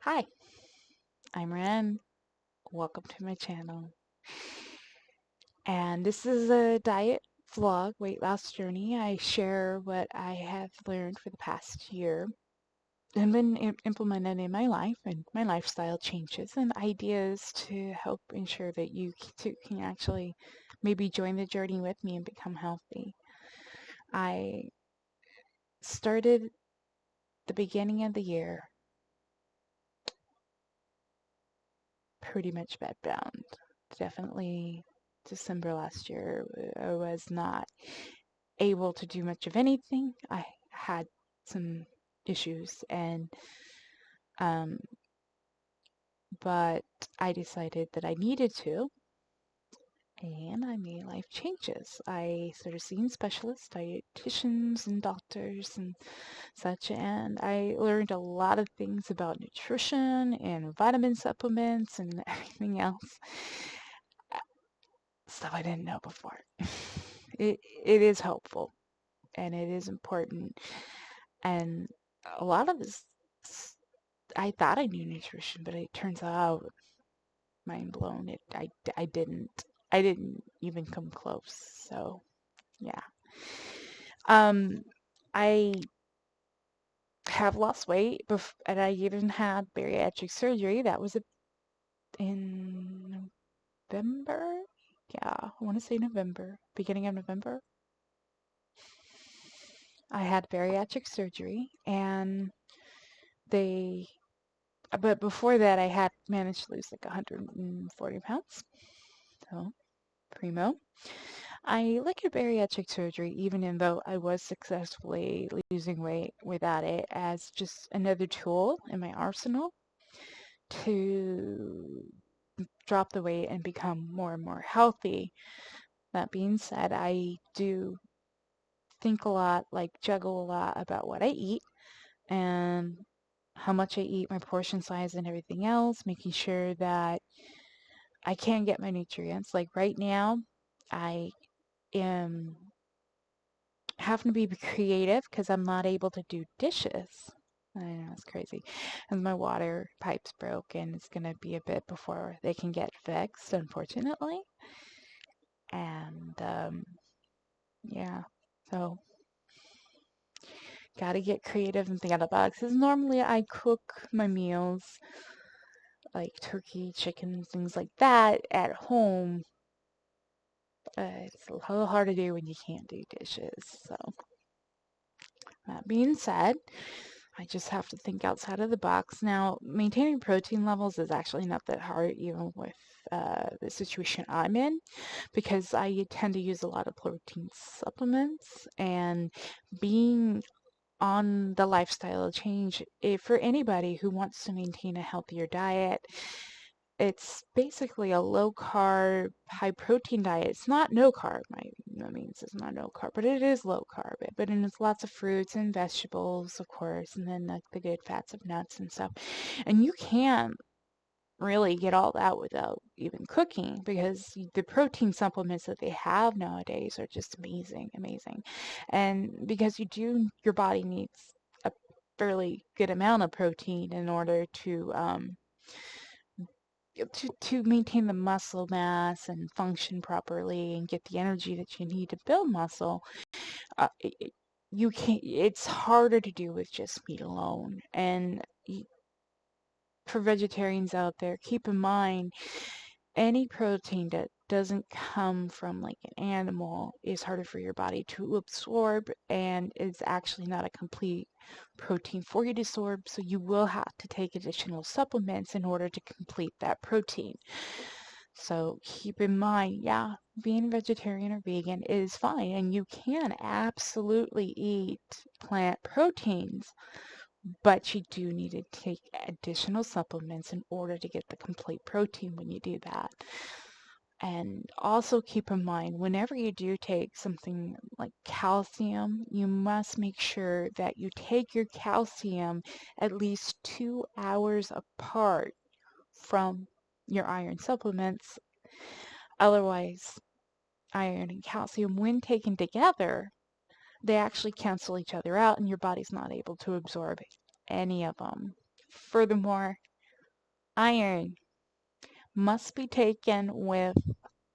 Hi, I'm Ren. Welcome to my channel. And this is a diet vlog, weight loss journey. I share what I have learned for the past year and been implemented in my life and my lifestyle changes and ideas to help ensure that you too can actually maybe join the journey with me and become healthy. I started the beginning of the year pretty much bedbound. Definitely December last year, I was not able to do much of anything. I had some issues and um but I decided that I needed to and I made life changes. I started seeing specialists, dietitians and doctors and such, and I learned a lot of things about nutrition and vitamin supplements and everything else. Stuff I didn't know before. It is helpful and it is important. And a lot of this, I thought I knew nutrition, but it turns out, mind blown, I didn't. I didn't even come close. So yeah. Um, I have lost weight, and I even had bariatric surgery. That was in November. Yeah, I want to say November, beginning of November. I had bariatric surgery, and they but before that, I had managed to lose like 140 pounds. So, primo. I look at bariatric surgery, even though I was successfully losing weight without it, as just another tool in my arsenal to drop the weight and become more and more healthy. That being said, I do think a lot, like juggle a lot about what I eat and how much I eat, my portion size, and everything else, making sure that I can get my nutrients. Like right now, I am having to be creative because I'm not able to do dishes. I know it's crazy. And my water pipe's broken. It's gonna be a bit before they can get fixed, unfortunately. And yeah, so gotta get creative and think out of the box. Because normally I cook my meals like turkey, chicken, things like that at home. It's a little hard to do when you can't do dishes. So that being said, I just have to think outside of the box. Now, maintaining protein levels is actually not that hard, even with the situation I'm in, because I tend to use a lot of protein supplements. And being on the lifestyle change, for anybody who wants to maintain a healthier diet, it's basically a low carb, high protein diet. It's not no carb, by no means it's not no carb, but it is low carb. But it's lots of fruits and vegetables, of course, and then the good fats of nuts and stuff. And you can't really get all that without even cooking because the protein supplements that they have nowadays are just amazing, amazing. And because your body needs a fairly good amount of protein in order to maintain the muscle mass and function properly and get the energy that you need to build muscle. uh, it, it- you can't, it's harder to do with just meat alone. And for vegetarians out there, keep in mind any protein that doesn't come from like an animal is harder for your body to absorb and is actually not a complete protein for you to absorb. So you will have to take additional supplements in order to complete that protein. So keep in mind, yeah, being vegetarian or vegan is fine, and you can absolutely eat plant proteins, but you do need to take additional supplements in order to get the complete protein when you do that. And also keep in mind, whenever you do take something like calcium, you must make sure that you take your calcium at least 2 hours apart from your iron supplements. Otherwise, iron and calcium, when taken together, they actually cancel each other out and your body's not able to absorb any of them. Furthermore, Iron must be taken with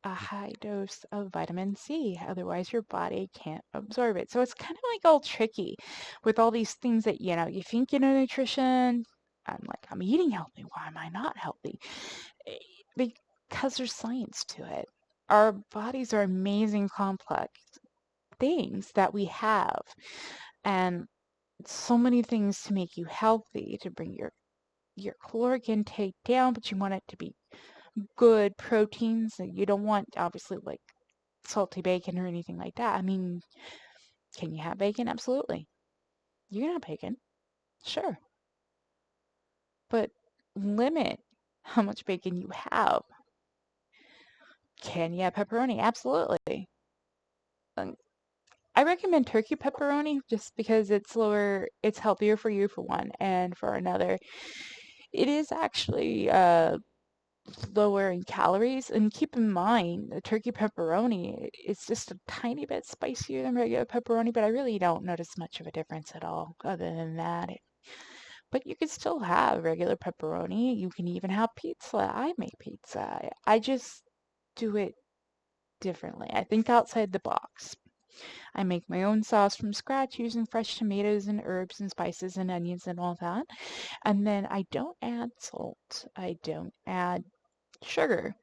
a high dose of vitamin C, otherwise your body can't absorb it. So it's kind of like all tricky with all these things that, you think you know nutrition. I'm like, I'm eating healthy. Why am I not healthy? Eh, Because there's science to it. Our bodies are amazing, complex things that we have, and so many things to make you healthy, to bring your caloric intake down, but you want it to be good proteins. And you don't want, obviously, like salty bacon or anything like that. I mean, can you have bacon? Absolutely. You can have bacon, sure, but limit how much bacon you have. Can you have pepperoni? Absolutely. Um, I recommend turkey pepperoni just because it's healthier for you for one, and for another, it is actually lower in calories. And keep in mind, the turkey pepperoni is just a tiny bit spicier than regular pepperoni, but I really don't notice much of a difference at all other than that. But you can still have regular pepperoni. You can even have pizza. I make pizza. I just do it differently. I think outside the box. I make my own sauce from scratch using fresh tomatoes and herbs and spices and onions and all that. And then I don't add salt. I don't add sugar.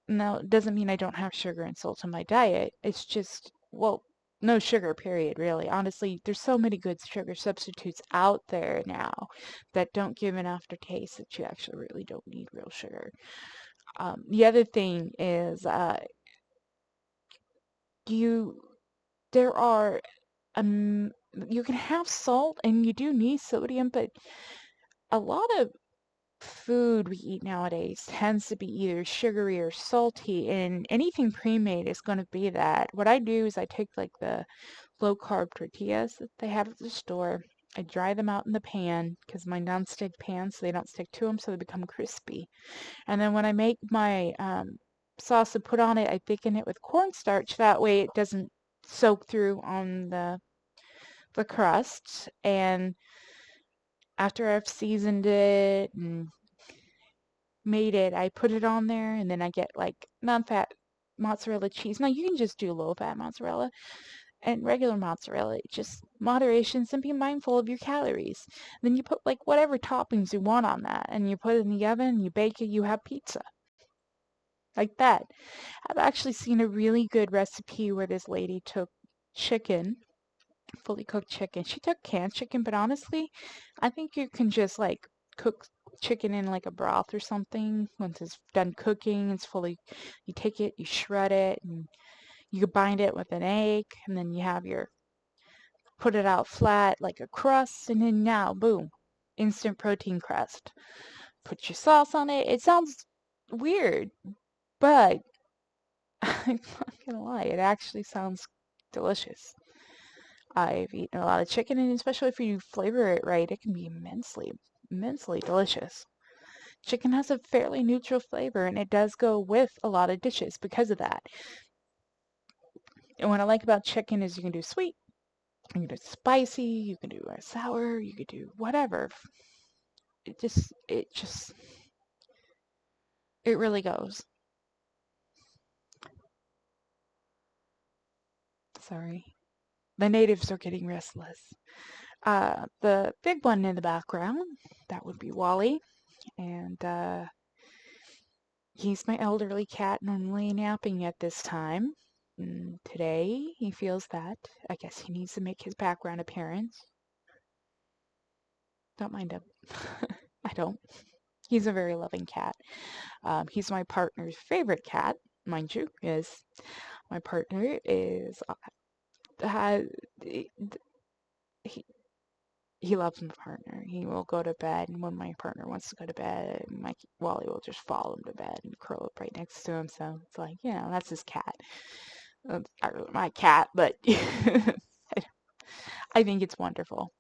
Now, it doesn't mean I don't have sugar and salt in my diet. It's just, well, no sugar, period, really. Honestly, there's so many good sugar substitutes out there now that don't give an aftertaste that you actually really don't need real sugar. The other thing is, you, there are, um, you can have salt and you do need sodium, but a lot of food we eat nowadays tends to be either sugary or salty, and anything pre-made is going to be that. What I do is I take like the low carb tortillas that they have at the store. I dry them out in the pan because my non-stick pans, so they don't stick to them, so they become crispy. And then when I make my sauce to put on it, I thicken it with cornstarch. That way it doesn't soak through on the crust. And after I've seasoned it and made it, I put it on there, and then I get like non-fat mozzarella cheese. Now you can just do low-fat mozzarella and regular mozzarella, just moderations, and be mindful of your calories. Then you put like whatever toppings you want on that, and you put it in the oven, you bake it, you have pizza. Like that. I've actually seen a really good recipe where this lady took chicken, fully cooked chicken. She took canned chicken, but honestly, I think you can just like cook chicken in like a broth or something. Once it's done cooking, it's fully, you take it, you shred it, and you bind it with an egg, and then you have your, put it out flat like a crust, and then now, boom, instant protein crust. Put your sauce on it. It sounds weird, but I'm not gonna lie, it actually sounds delicious. I've eaten a lot of chicken, and especially if you flavor it right, it can be immensely, immensely delicious. Chicken has a fairly neutral flavor, and it does go with a lot of dishes because of that. And what I like about chicken is you can do sweet, you can do spicy, you can do sour, you can do whatever. It really goes. Sorry. The natives are getting restless. The big one in the background, that would be Wally, and he's my elderly cat, normally napping at this time. Today, he feels that. I guess he needs to make his background appearance. Don't mind him. I don't. He's a very loving cat. He's my partner's favorite cat, mind you, is my partner is he he loves my partner. He will go to bed, and when my partner wants to go to bed, Wally will just follow him to bed and curl up right next to him. So it's like, that's his cat. Not really my cat, but I think it's wonderful.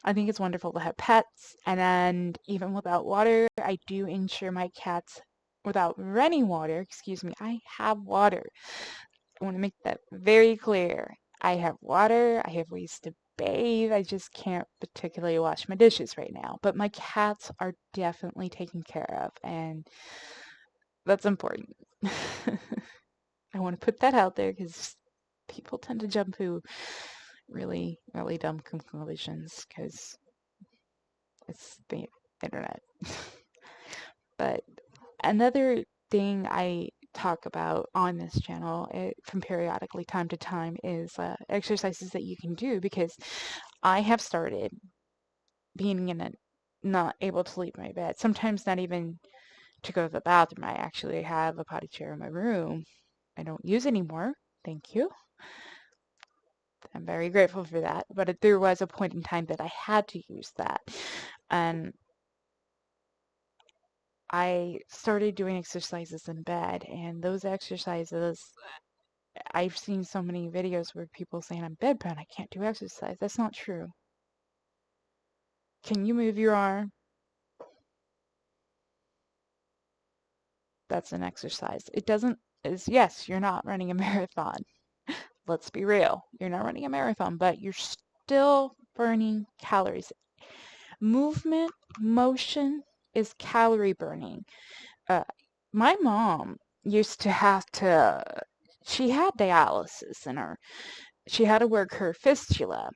I think it's wonderful to have pets, and even without water, I do ensure my cats, without running water, excuse me, I have water. I want to make that very clear. I have water, I have ways to bathe. I just can't particularly wash my dishes right now. But my cats are definitely taken care of, and that's important. I want to put that out there because people tend to jump to really, really dumb conclusions because it's the internet. But another thing I talk about on this channel from periodically time to time is exercises that you can do, because I have started being not able to leave my bed, sometimes not even to go to the bathroom. I actually have a potty chair in my room. I don't use anymore, thank you. I'm very grateful for that, but there was a point in time that I had to use that, and I started doing exercises in bed, and those exercises, I've seen so many videos where people saying I'm bedbound, I can't do exercise. That's not true. Can you move your arm? That's an exercise. It doesn't, yes, you're not running a marathon. Let's be real. You're not running a marathon, but you're still burning calories. Movement, motion is calorie burning. My mom used to she had dialysis in her. She had to work her fistula,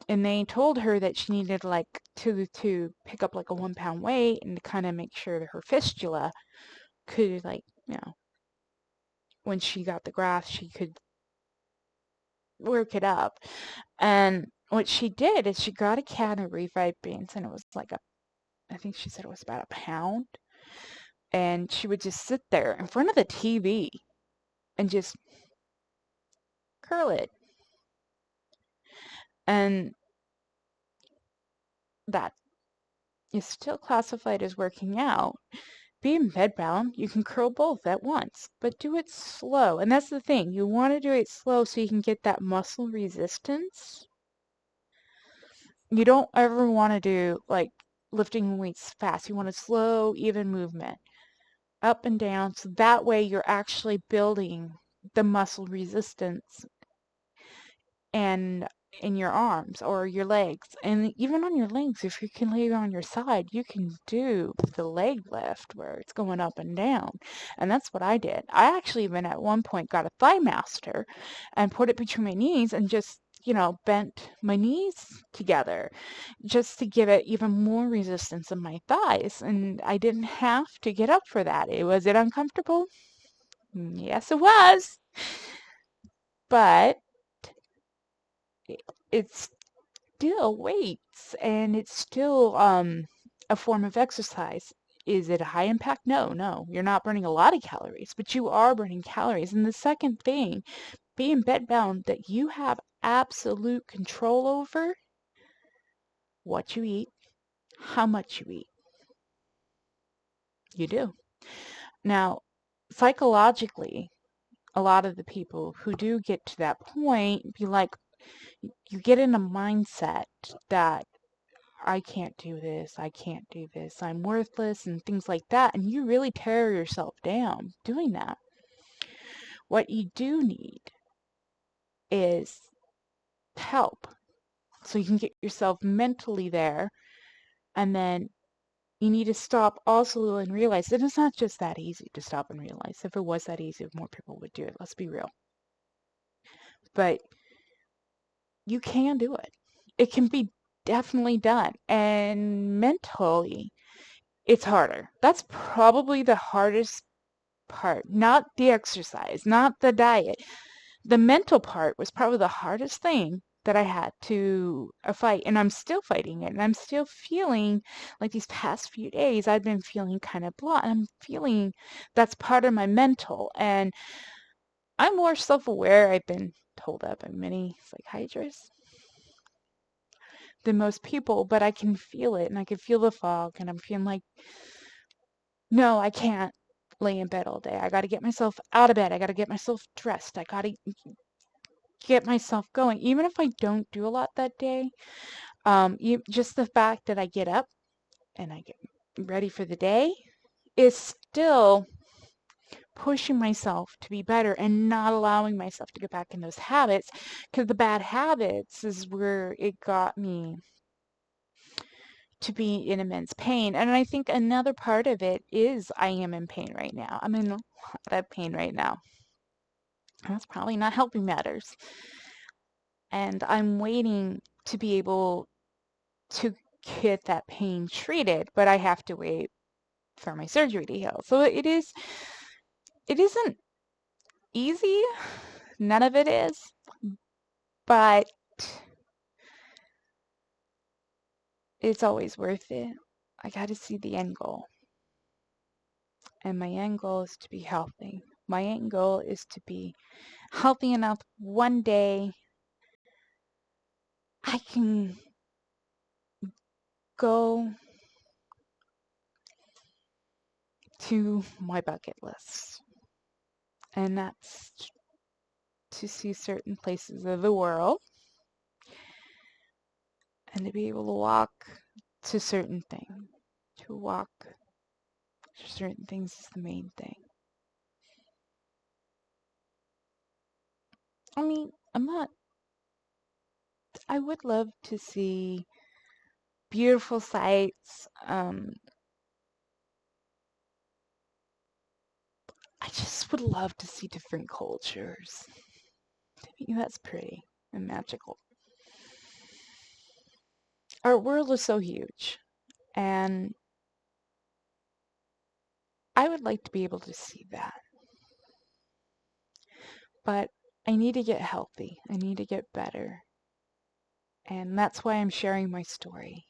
and they told her that she needed like to pick up like a 1 pound weight and to kind of make sure that her fistula could, like, when she got the graft, she could work it up. And what she did is she got a can of Revive beans, and it was like I think she said it was about 1 pound. And she would just sit there in front of the TV and just curl it. And that is still classified as working out. Being bedbound, you can curl both at once, but do it slow. And that's the thing. You want to do it slow so you can get that muscle resistance. You don't ever want to do like lifting weights fast. You want a slow, even movement up and down. So that way you're actually building the muscle resistance and in your arms or your legs. And even on your legs, if you can lay on your side, you can do the leg lift where it's going up and down. And that's what I did. I actually even at one point got a Thigh Master and put it between my knees and just, bent my knees together just to give it even more resistance in my thighs. And I didn't have to get up for that. Was it uncomfortable? Yes, it was. But it's still weights, and it's still a form of exercise. Is it a high impact? No. You're not burning a lot of calories, but you are burning calories. And the second thing, being bedbound, that you have absolute control over what you eat, how much you eat. You do. Now, psychologically, a lot of the people who do get to that point be like, you get in a mindset that I can't do this, I'm worthless, and things like that, and you really tear yourself down doing that. What you do need is help, so you can get yourself mentally there, and then you need to stop also and realize that it's not just that easy to stop and realize. If it was that easy, more people would do it, let's be real. But you can do it. It can be definitely done, and mentally, it's harder. That's probably the hardest part, not the exercise, not the diet. The mental part was probably the hardest thing that I had to fight, and I'm still fighting it, and I'm still feeling like these past few days I've been feeling kind of blah, and I'm feeling that's part of my mental, and I'm more self-aware, I've been told that by many psychiatrists, than most people, but I can feel it, and I can feel the fog, and I'm feeling like, no, I can't lay in bed all day. I got to get myself out of bed. I got to get myself dressed. I got to get myself going. Even if I don't do a lot that day, just the fact that I get up and I get ready for the day is still pushing myself to be better and not allowing myself to get back in those habits, because the bad habits is where it got me to be in immense pain. And I think another part of it is I am in pain right now. I'm in a lot of pain right now. That's probably not helping matters. And I'm waiting to be able to get that pain treated, but I have to wait for my surgery to heal. So it isn't easy. None of it is. But it's always worth it. I got to see the end goal. And my end goal is to be healthy. My end goal is to be healthy enough one day I can go to my bucket list. And that's to see certain places of the world and to be able to walk to certain things. To walk to certain things is the main thing. I mean, I would love to see beautiful sights. I just would love to see different cultures. To me, that's pretty and magical. Our world is so huge, and I would like to be able to see that. But I need to get healthy. I need to get better. And that's why I'm sharing my story.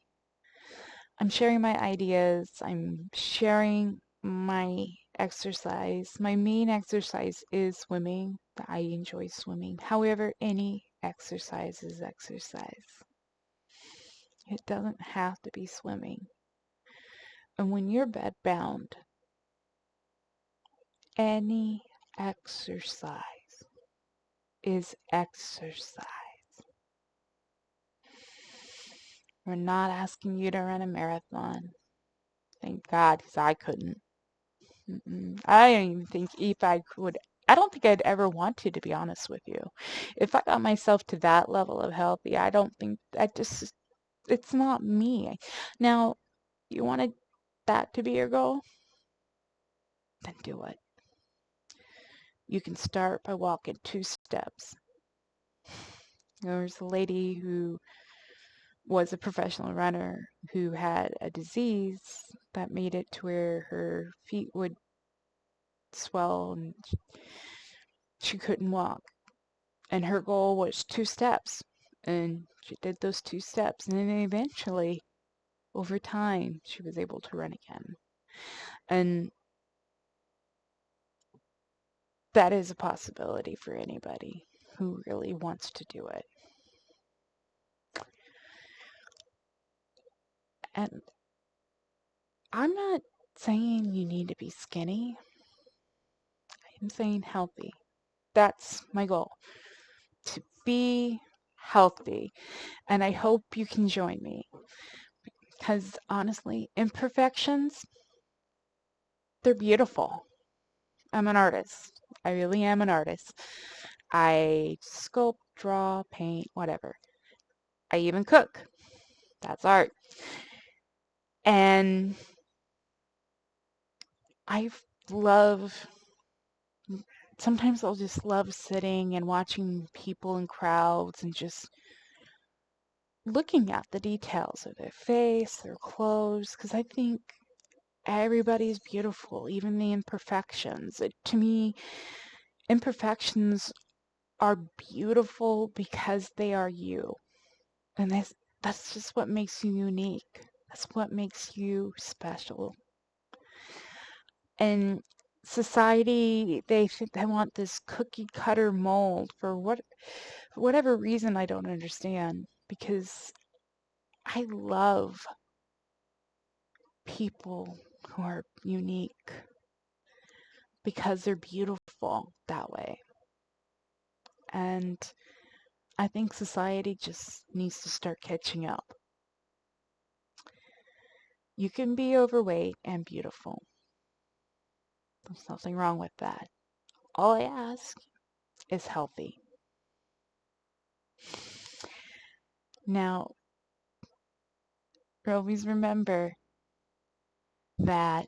I'm sharing my ideas. I'm sharing my exercise. My main exercise is swimming. I enjoy swimming. However, any exercise is exercise. It doesn't have to be swimming. And when you're bedbound, any exercise is exercise. We're not asking you to run a marathon. Thank God, because I couldn't. I don't even think if I could. I don't think I'd ever want to be honest with you. If I got myself to that level of healthy, I don't think it's not me. Now, you wanted that to be your goal? Then do it. You can start by walking 2 steps. There's a lady who was a professional runner who had a disease that made it to where her feet would swell and she couldn't walk. And her goal was 2 steps. And she did those 2 steps. And then eventually, over time, she was able to run again. And that is a possibility for anybody who really wants to do it. And I'm not saying you need to be skinny. I'm saying healthy. That's my goal. To be healthy. And I hope you can join me. Because honestly, imperfections, they're beautiful. I'm an artist. I really am an artist. I sculpt, draw, paint, whatever. I even cook. That's art. And I love, sometimes I'll just love sitting and watching people in crowds and just looking at the details of their face, their clothes, because I think everybody's beautiful, even the imperfections. To me, imperfections are beautiful because they are you. And that's just what makes you unique. That's what makes you special. And society, they think they want this cookie cutter mold for whatever reason I don't understand. Because I love people who are unique because they're beautiful that way. And I think society just needs to start catching up. You can be overweight and beautiful. There's nothing wrong with that. All I ask is healthy. Now, always remember that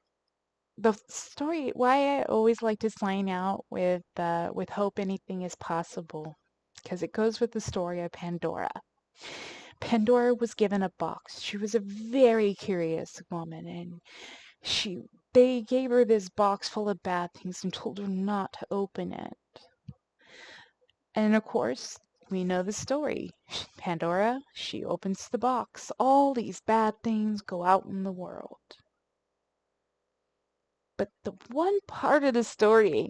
the story, why I always like to sign out with hope anything is possible, because it goes with the story of Pandora. Pandora was given a box. She was a very curious woman, and she they gave her this box full of bad things and told her not to open it. And of course, we know the story. Pandora, she opens the box. All these bad things go out in the world. But the one part of the story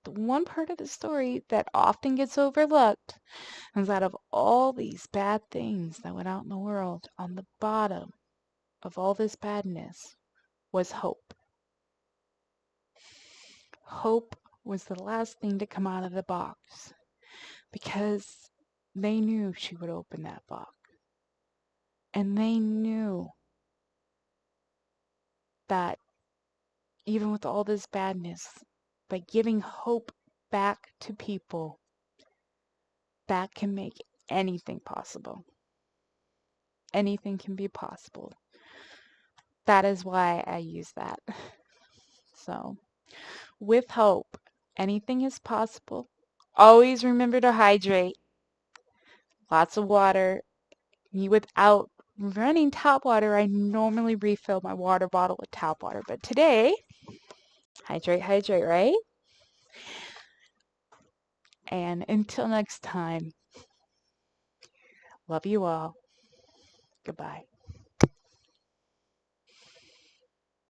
that often gets overlooked is that of all these bad things that went out in the world, on the bottom of all this badness was hope. Hope was the last thing to come out of the box because they knew she would open that box. And they knew that even with all this badness, by giving hope back to people, that can make anything possible. Anything can be possible. That is why I use that. So, with hope, anything is possible. Always remember to hydrate. Lots of water. Without running tap water, I normally refill my water bottle with tap water. But today, hydrate, right? And until next time, love you all. Goodbye.